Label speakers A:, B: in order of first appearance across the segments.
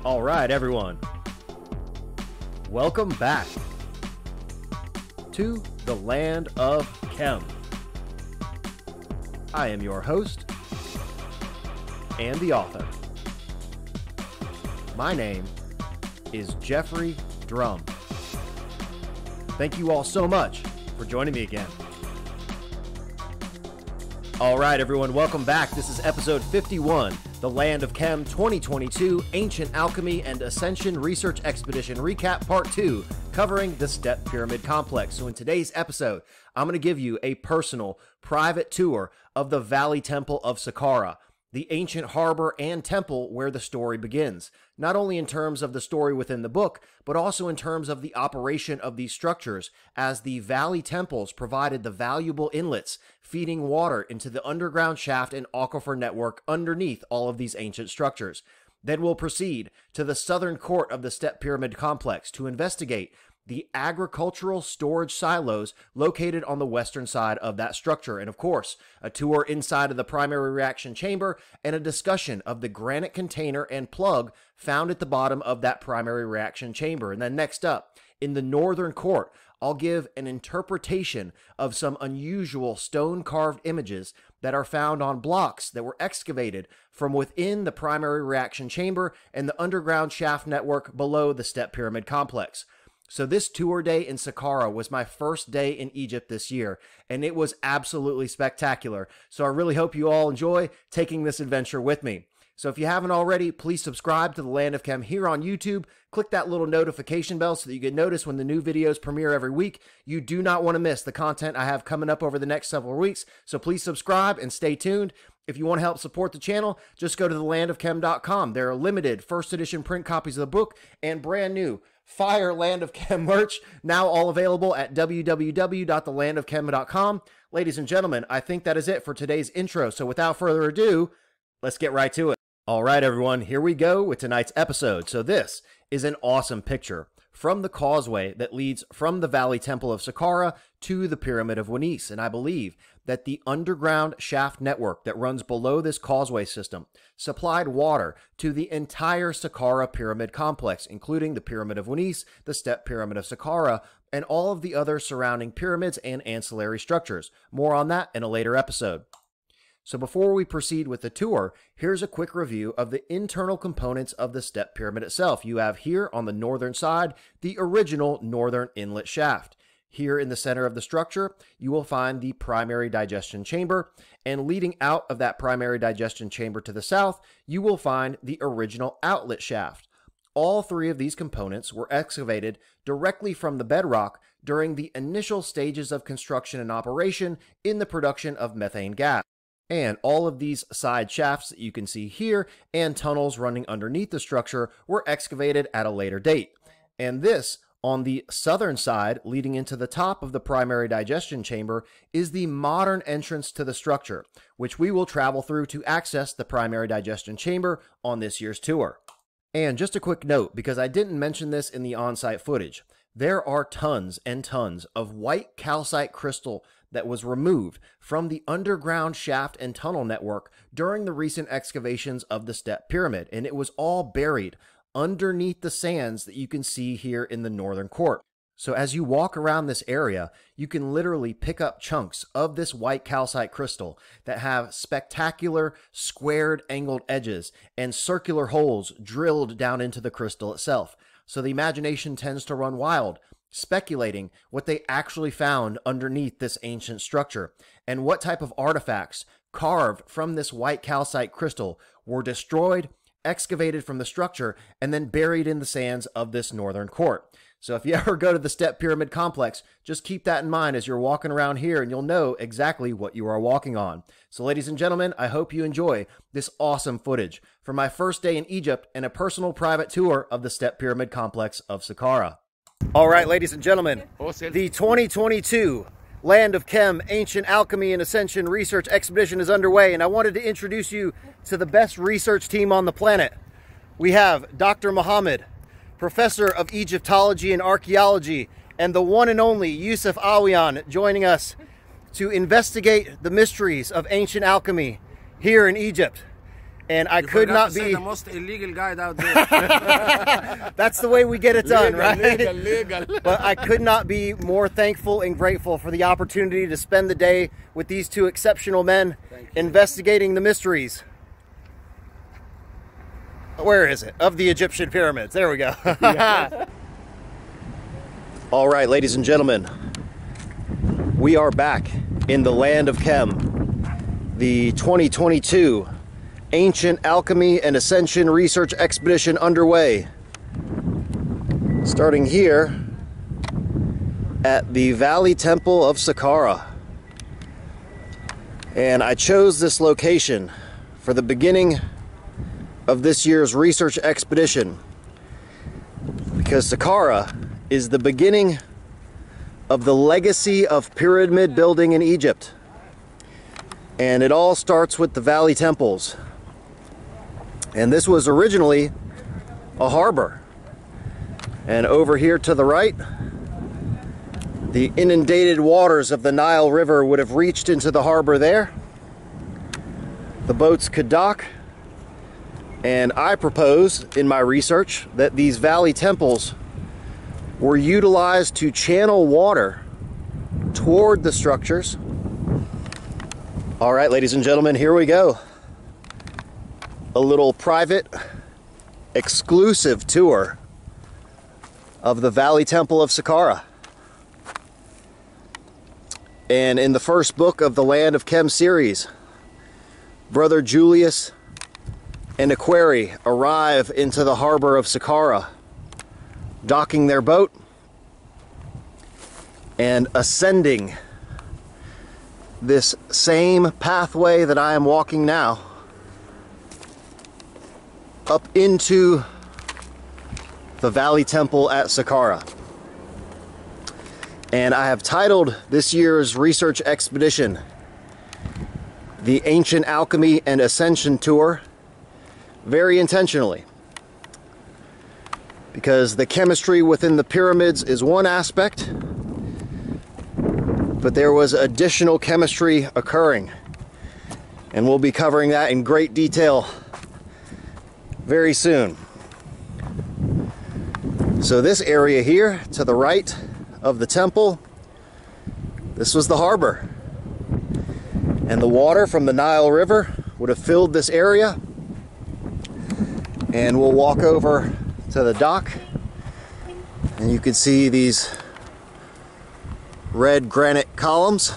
A: All right, everyone. Welcome back to the land of Chem. I am your host and the author. My name is Jeffrey Drum. Thank you all so much for joining me again. All right, everyone, welcome back. This is episode 51, The Land of Chem 2022 Ancient Alchemy and Ascension Research Expedition Recap Part 2, covering the Step Pyramid Complex. So in today's episode, I'm going to give you a personal, private tour of the Valley Temple of Saqqara, the ancient harbor and temple where the story begins, not only in terms of the story within the book, but also in terms of the operation of these structures, as the valley temples provided the valuable inlets feeding water into the underground shaft and aquifer network underneath all of these ancient structures. Then we'll proceed to the southern court of the Step Pyramid Complex to investigate the agricultural storage silos located on the western side of that structure. And of course, a tour inside of the primary reaction chamber and a discussion of the granite container and plug found at the bottom of that primary reaction chamber. And then next up, in the northern court, I'll give an interpretation of some unusual stone-carved images that are found on blocks that were excavated from within the primary reaction chamber and the underground shaft network below the Step Pyramid Complex. So this tour day in Saqqara was my first day in Egypt this year, and it was absolutely spectacular. So I really hope you all enjoy taking this adventure with me. So if you haven't already, please subscribe to the Land of Chem here on YouTube. Click that little notification bell so that you get notice when the new videos premiere every week. You do not want to miss the content I have coming up over the next several weeks. So please subscribe and stay tuned. If you want to help support the channel, just go to thelandofchem.com. There are limited first edition print copies of the book and brand new Fire Land of Chem merch, now all available at www.thelandofchem.com. Ladies and gentlemen, I think that is it for today's intro. So without further ado, let's get right to it. All right, everyone, here we go with tonight's episode. So this is an awesome picture from the causeway that leads from the Valley Temple of Saqqara to the Pyramid of Wanis. And I believe that the underground shaft network that runs below this causeway system supplied water to the entire Saqqara pyramid complex, including the Pyramid of Wanis, the Step Pyramid of Saqqara, and all of the other surrounding pyramids and ancillary structures. More on that in a later episode. So before we proceed with the tour, here's a quick review of the internal components of the Step Pyramid itself. You have here on the northern side, the original northern inlet shaft. Here in the center of the structure, you will find the primary digestion chamber, and leading out of that primary digestion chamber to the south, you will find the original outlet shaft. All three of these components were excavated directly from the bedrock during the initial stages of construction and operation in the production of methane gas. And all of these side shafts that you can see here and tunnels running underneath the structure were excavated at a later date. And this, on the southern side, leading into the top of the primary digestion chamber, is the modern entrance to the structure, which we will travel through to access the primary digestion chamber on this year's tour. And just a quick note, because I didn't mention this in the on-site footage, there are tons and tons of white calcite crystal that was removed from the underground shaft and tunnel network during the recent excavations of the Step Pyramid, and it was all buried underneath the sands that you can see here in the northern court. So as you walk around this area, you can literally pick up chunks of this white calcite crystal that have spectacular squared angled edges and circular holes drilled down into the crystal itself. So the imagination tends to run wild, speculating what they actually found underneath this ancient structure and what type of artifacts carved from this white calcite crystal were destroyed, excavated from the structure, and then buried in the sands of this northern court. So if you ever go to the Step Pyramid Complex, just keep that in mind as you're walking around here, and you'll know exactly what you are walking on. So ladies and gentlemen, I hope you enjoy this awesome footage from my first day in Egypt and a personal private tour of the Step Pyramid Complex of Saqqara. All right, ladies and gentlemen, the 2022 Land of Chem Ancient Alchemy and Ascension Research Expedition is underway, and I wanted to introduce you to the best research team on the planet. We have Dr. Muhammad, Professor of Egyptology and Archaeology, and the one and only Yusuf Awian joining us to investigate the mysteries of ancient alchemy here in Egypt. And I could not be
B: the most illegal guide out there.
A: That's the way we get it done, right?
B: Legal.
A: But I could not be more thankful and grateful for the opportunity to spend the day with these two exceptional men investigating the mysteries. Where is it? Of the Egyptian pyramids. There we go. All right, ladies and gentlemen, we are back in the land of Chem. The 2022 Ancient Alchemy and Ascension Research Expedition underway. Starting here at the Valley Temple of Saqqara. And I chose this location for the beginning of this year's research expedition because Saqqara is the beginning of the legacy of pyramid building in Egypt. And it all starts with the Valley Temples. And this was originally a harbor. And over here to the right, the inundated waters of the Nile River would have reached into the harbor there. The boats could dock. And I propose in my research that these valley temples were utilized to channel water toward the structures. All right, ladies and gentlemen, here we go. A little private, exclusive tour of the Valley Temple of Saqqara. And in the first book of the Land of Chem series, Brother Julius and Aquari arrive into the harbor of Saqqara, docking their boat and ascending this same pathway that I am walking now up into the Valley Temple at Saqqara. And I have titled this year's research expedition the Ancient Alchemy and Ascension Tour very intentionally, because the chemistry within the pyramids is one aspect, but there was additional chemistry occurring, and we'll be covering that in great detail very soon. So this area here to the right of the temple, this was the harbor, and the water from the Nile River would have filled this area. And we'll walk over to the dock, and you can see these red granite columns,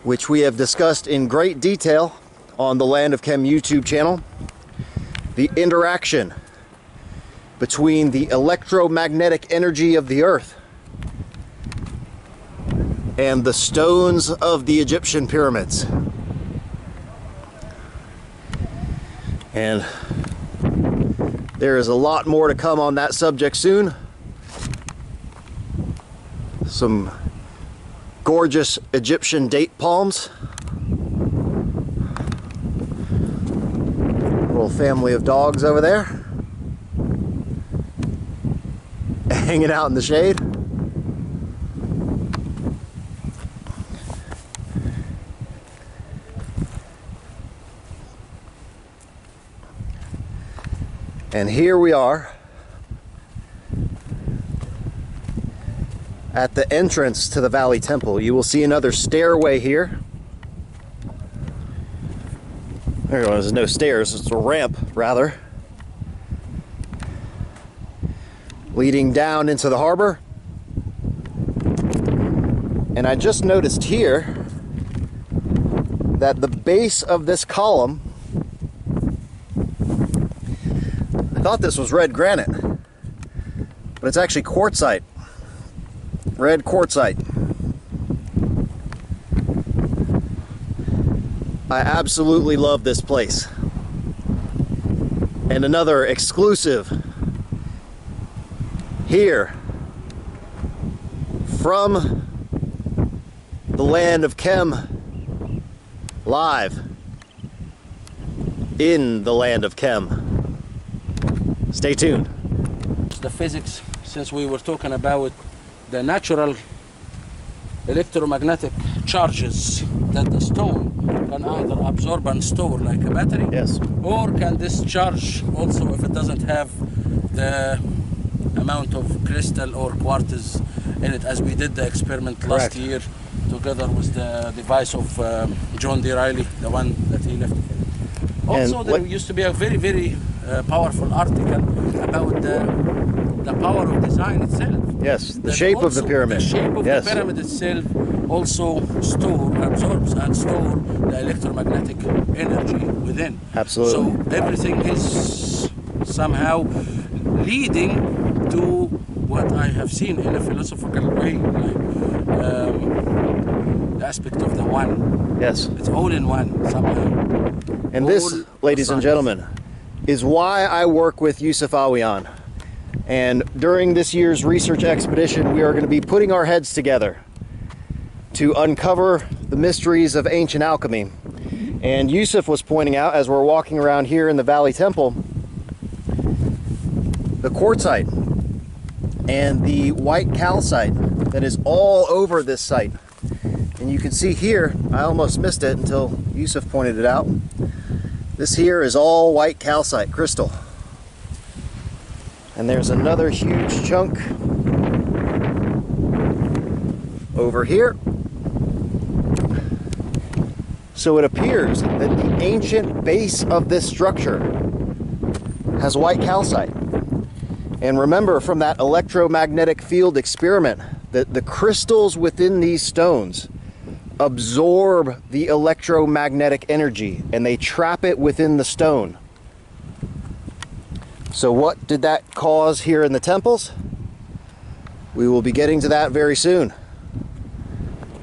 A: which we have discussed in great detail on the Land of Chem YouTube channel. The interaction between the electromagnetic energy of the earth and the stones of the Egyptian pyramids. And there is a lot more to come on that subject soon. Some gorgeous Egyptian date palms. Little family of dogs over there, hanging out in the shade. And here we are at the entrance to the Valley Temple. You will see another stairway here. There's no stairs, it's a ramp rather, leading down into the harbor. And I just noticed here that the base of this column, I thought this was red granite, but it's actually quartzite, red quartzite. I absolutely love this place. And another exclusive here from the Land of Chem, live in the Land of Chem. Stay tuned.
B: The physics, since we were talking about the natural
C: electromagnetic charges that the stone can either absorb and store like a battery,
A: Yes.
C: or can discharge also if it doesn't have the amount of crystal or quartz in it, as we did the experiment
A: Correct.
C: last year together with the device of John D. Riley, the one that he left. Also, there used to be a very, very powerful article about the power of design itself.
A: Yes, the shape of the pyramid.
C: The shape of
A: Yes.
C: the pyramid itself also absorbs and store the electromagnetic energy within.
A: Absolutely.
C: So everything is somehow leading to what I have seen in a philosophical way, like the aspect of the one.
A: Yes.
C: It's all in one somehow.
A: And this,
C: All
A: ladies and
C: science.
A: gentlemen, is why I work with Yusuf Awiyan. And during this year's research expedition, we are going to be putting our heads together to uncover the mysteries of ancient alchemy. And Yusuf was pointing out, as we're walking around here in the Valley Temple, the quartzite and the white calcite that is all over this site. And you can see here, I almost missed it until Yusuf pointed it out. This here is all white calcite crystal. And there's another huge chunk over here. So it appears that the ancient base of this structure has white calcite. And remember from that electromagnetic field experiment that the crystals within these stones absorb the electromagnetic energy and they trap it within the stone. So what did that cause here in the temples? We will be getting to that very soon.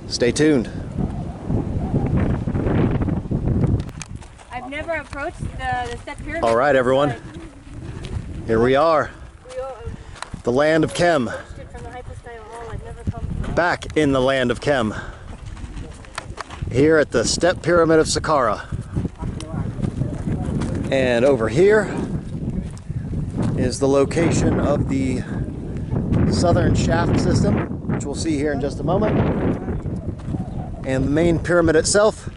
A: Stay tuned.
D: I've never approached the step pyramid.
A: All right, everyone. Here we are. The land of Chem.
D: From the hypostyle hall. I've never come.
A: Back in the land of Chem. Here at the step pyramid of Saqqara. And over here is the location of the southern shaft system, which we'll see here in just a moment, and the main pyramid itself.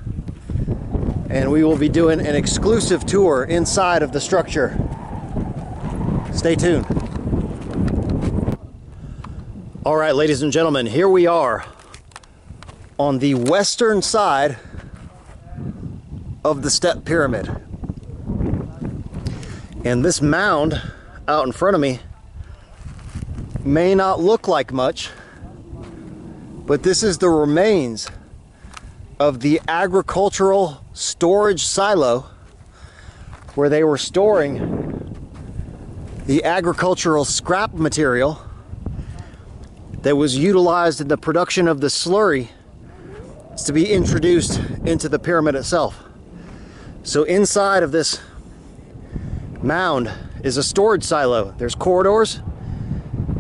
A: And we will be doing an exclusive tour inside of the structure. Stay tuned. All right, ladies and gentlemen, here we are on the western side of the step pyramid. And this mound out in front of me may not look like much, but this is the remains of the agricultural storage silo where they were storing the agricultural scrap material that was utilized in the production of the slurry to be introduced into the pyramid itself. So inside of this mound is a storage silo. There's corridors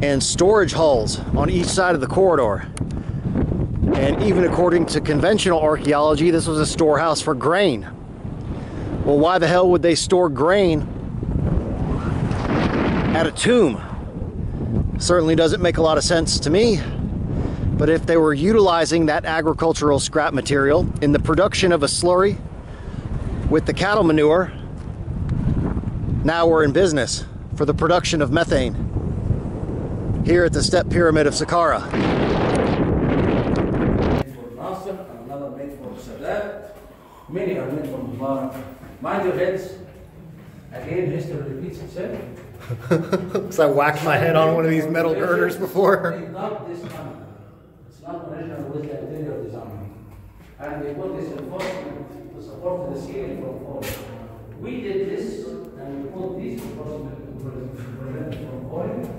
A: and storage hulls on each side of the corridor. And even according to conventional archaeology, this was a storehouse for grain. Well, why the hell would they store grain at a tomb? Certainly doesn't make a lot of sense to me. But if they were utilizing that agricultural scrap material in the production of a slurry with the cattle manure, now we're in business for the production of methane here at the step pyramid of Saqqara.
C: For Nasser, and another made for Sadat. Many are made from Mubarak. Mind your heads. Again, history repeats itself.
A: So I whacked my head on one of these metal girders before.
C: They got this one. It's not original with the interior design. And they put this enforcement to support the ceiling from falling. We did this, and we put these enforcement to prevent from falling.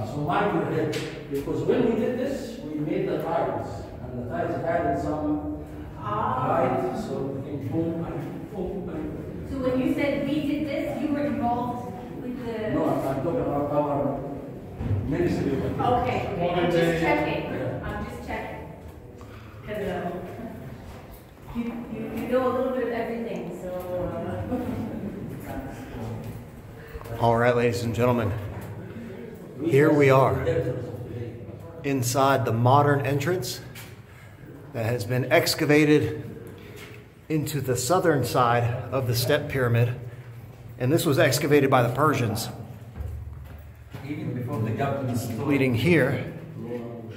C: So mind your head, because when we did this, we made the tiles, and the tiles added some height, so it became boom and boom and
D: So when you said we did this, you were involved with the.
C: no, I'm talking about our ministry.
D: Okay, I'm just checking. I'm just checking. Because you know a little bit of everything, so.
A: All right, ladies and gentlemen, here we are inside the modern entrance that has been excavated into the southern side of the step pyramid. And this was excavated by the Persians, leading here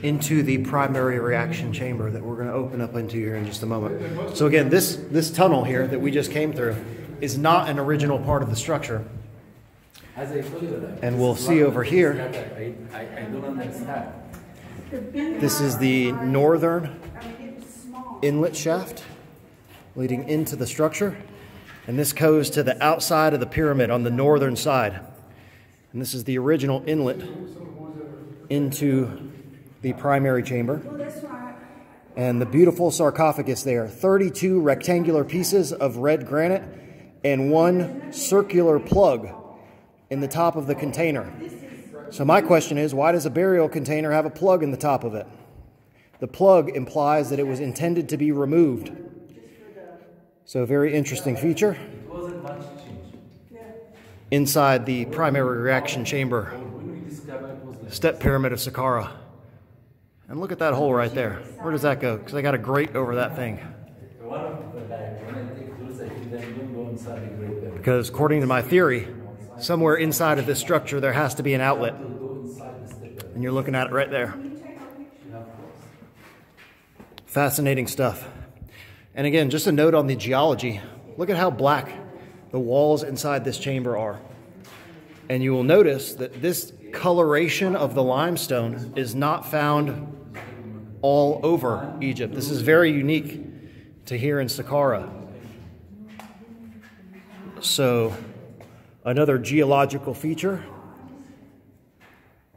A: into the primary reaction chamber that we're going to open up into here in just a moment. So again, this tunnel here that we just came through is not an original part of the structure. And we'll see over here,
C: I don't understand.
A: this is the northern inlet shaft leading into the structure. And this goes to the outside of the pyramid on the northern side. And this is the original inlet into the primary chamber. And the beautiful sarcophagus there, 32 rectangular pieces of red granite and one circular plug in the top of the container. So my question is, why does a burial container have a plug in the top of it? The plug implies that it was intended to be removed. So a very interesting feature inside the primary reaction chamber, step pyramid of Saqqara. And look at that hole right there. Where does that go? Because I got a grate over that thing. Because according to my theory, somewhere inside of this structure there has to be an outlet. And you're looking at it right there. Fascinating stuff. And again, just a note on the geology. Look at how black the walls inside this chamber are. And you will notice that this coloration of the limestone is not found all over Egypt. This is very unique to here in Saqqara. So another geological feature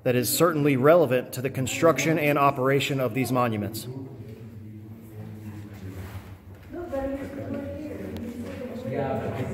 A: that is certainly relevant to the construction and operation of these monuments.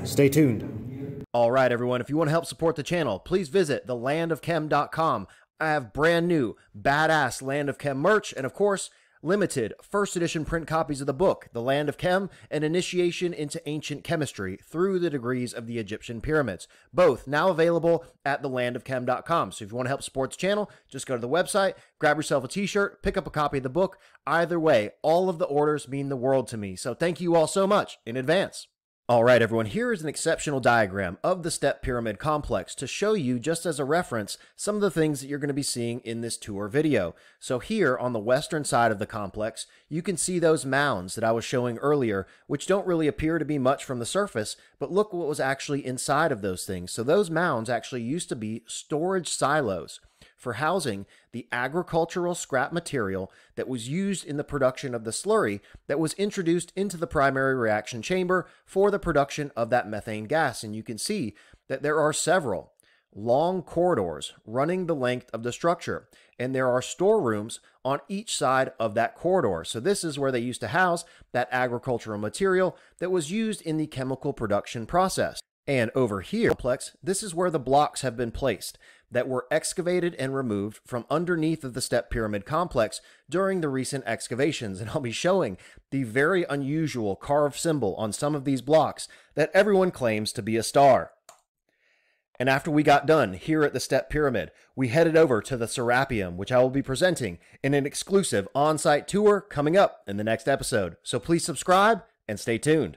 A: Stay tuned. All right, everyone. If you want to help support the channel, please visit thelandofchem.com. I have brand new, badass Land of Chem merch, and of course, limited first edition print copies of the book, The Land of Chem, An Initiation into Ancient Chemistry Through the Degrees of the Egyptian Pyramids. Both now available at thelandofchem.com. So if you want to help support the channel, just go to the website, grab yourself a t-shirt, pick up a copy of the book. Either way, all of the orders mean the world to me. So thank you all so much in advance. All right, everyone, here is an exceptional diagram of the step pyramid complex to show you, just as a reference, some of the things that you're going to be seeing in this tour video. So here on the western side of the complex, you can see those mounds that I was showing earlier, which don't really appear to be much from the surface, but look what was actually inside of those things. So those mounds actually used to be storage silos for housing the agricultural scrap material that was used in the production of the slurry that was introduced into the primary reaction chamber for the production of that methane gas. And you can see that there are several long corridors running the length of the structure, and there are storerooms on each side of that corridor. So this is where they used to house that agricultural material that was used in the chemical production process. And over here, complex, this is where the blocks have been placed that were excavated and removed from underneath of the step pyramid complex during the recent excavations. And I'll be showing the very unusual carved symbol on some of these blocks that everyone claims to be a star. And after we got done here at the step pyramid, we headed over to the Serapeum, which I will be presenting in an exclusive on-site tour coming up in the next episode. So please subscribe and stay tuned.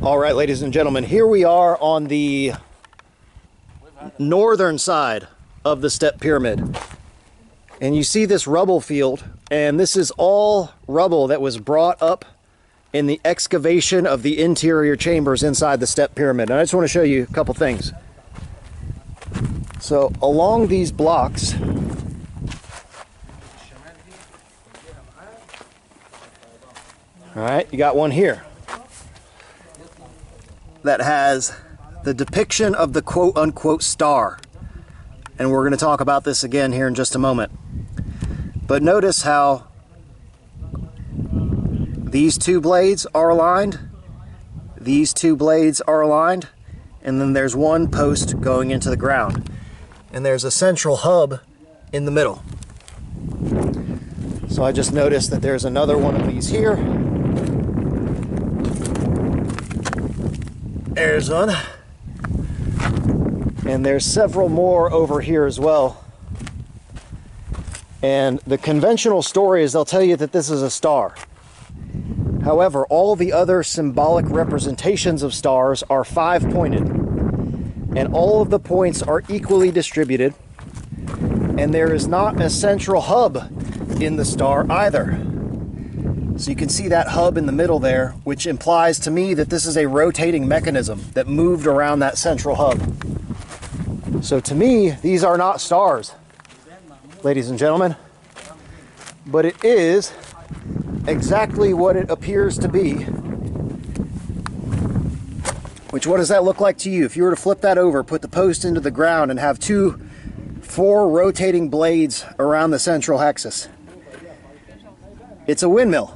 A: All right, ladies and gentlemen, here we are on the northern side of the step pyramid. And you see this rubble field, and this is all rubble that was brought up in the excavation of the interior chambers inside the step pyramid. And I just want to show you a couple things. So along these blocks, all right, you got one here that has the depiction of the quote-unquote star. And we're going to talk about this again here in just a moment. But notice how these two blades are aligned, these two blades are aligned, and then there's one post going into the ground. And there's a central hub in the middle. So I just noticed that there's another one of these here. There's one. And there's several more over here as well. And the conventional story is they'll tell you that this is a star. However, all the other symbolic representations of stars are 5-pointed. And all of the points are equally distributed. And there is not a central hub in the star either. So you can see that hub in the middle there, which implies to me that this is a rotating mechanism that moved around that central hub. So to me, these are not stars, ladies and gentlemen, but it is exactly what it appears to be. Which, what does that look like to you? If you were to flip that over, put the post into the ground and have 4 rotating blades around the central hexus. It's a windmill.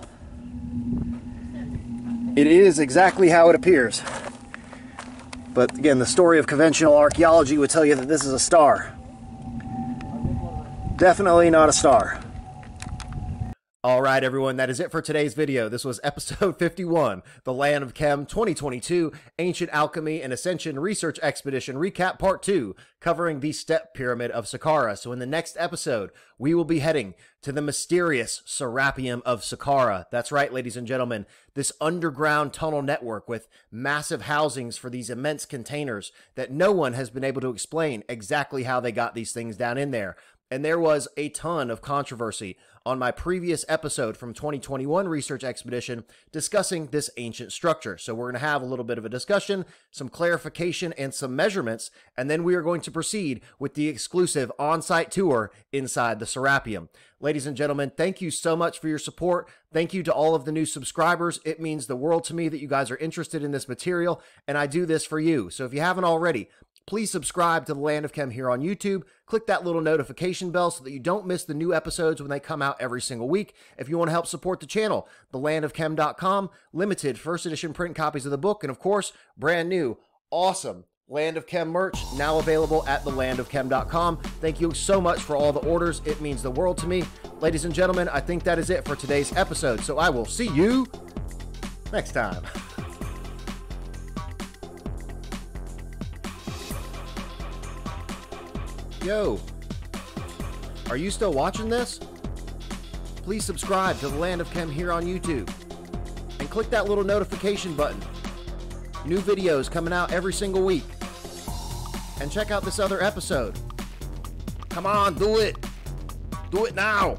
A: It is exactly how it appears. But again, the story of conventional archaeology would tell you that this is a star. Definitely not a star.
E: All right, everyone, that is it for today's video. This was episode 51, The Land of Chem 2022 Ancient Alchemy and Ascension Research Expedition Recap Part 2, covering the Step Pyramid of Saqqara. So in the next episode, we will be heading to the mysterious Serapeum of Saqqara. That's right, ladies and gentlemen, this underground tunnel network with massive housings for these immense containers that no one has been able to explain exactly how they got these things down in there. And there was a ton of controversy on my previous episode from 2021 Research Expedition discussing this ancient structure. So we're going to have a little bit of a discussion, some clarification, and some measurements, and then we are going to proceed with the exclusive on-site tour inside the Serapeum. Ladies and gentlemen, thank you so much for your support. Thank you to all of the new subscribers. It means the world to me that you guys are interested in this material, and I do this for you. So if you haven't already, please subscribe to The Land of Chem here on YouTube. Click that little notification bell so that you don't miss the new episodes when they come out every single week. If you want to help support the channel, thelandofchem.com, limited first edition print copies of the book, and of course, brand new, awesome Land of Chem merch now available at thelandofchem.com. Thank you so much for all the orders. It means the world to me. Ladies and gentlemen, I think that is it for today's episode, so I will see you next time. Yo, are you still watching this? Please subscribe to The Land of Chem here on YouTube and click that little notification button. New videos coming out every single week. And check out this other episode. Come on, do it. Do it now.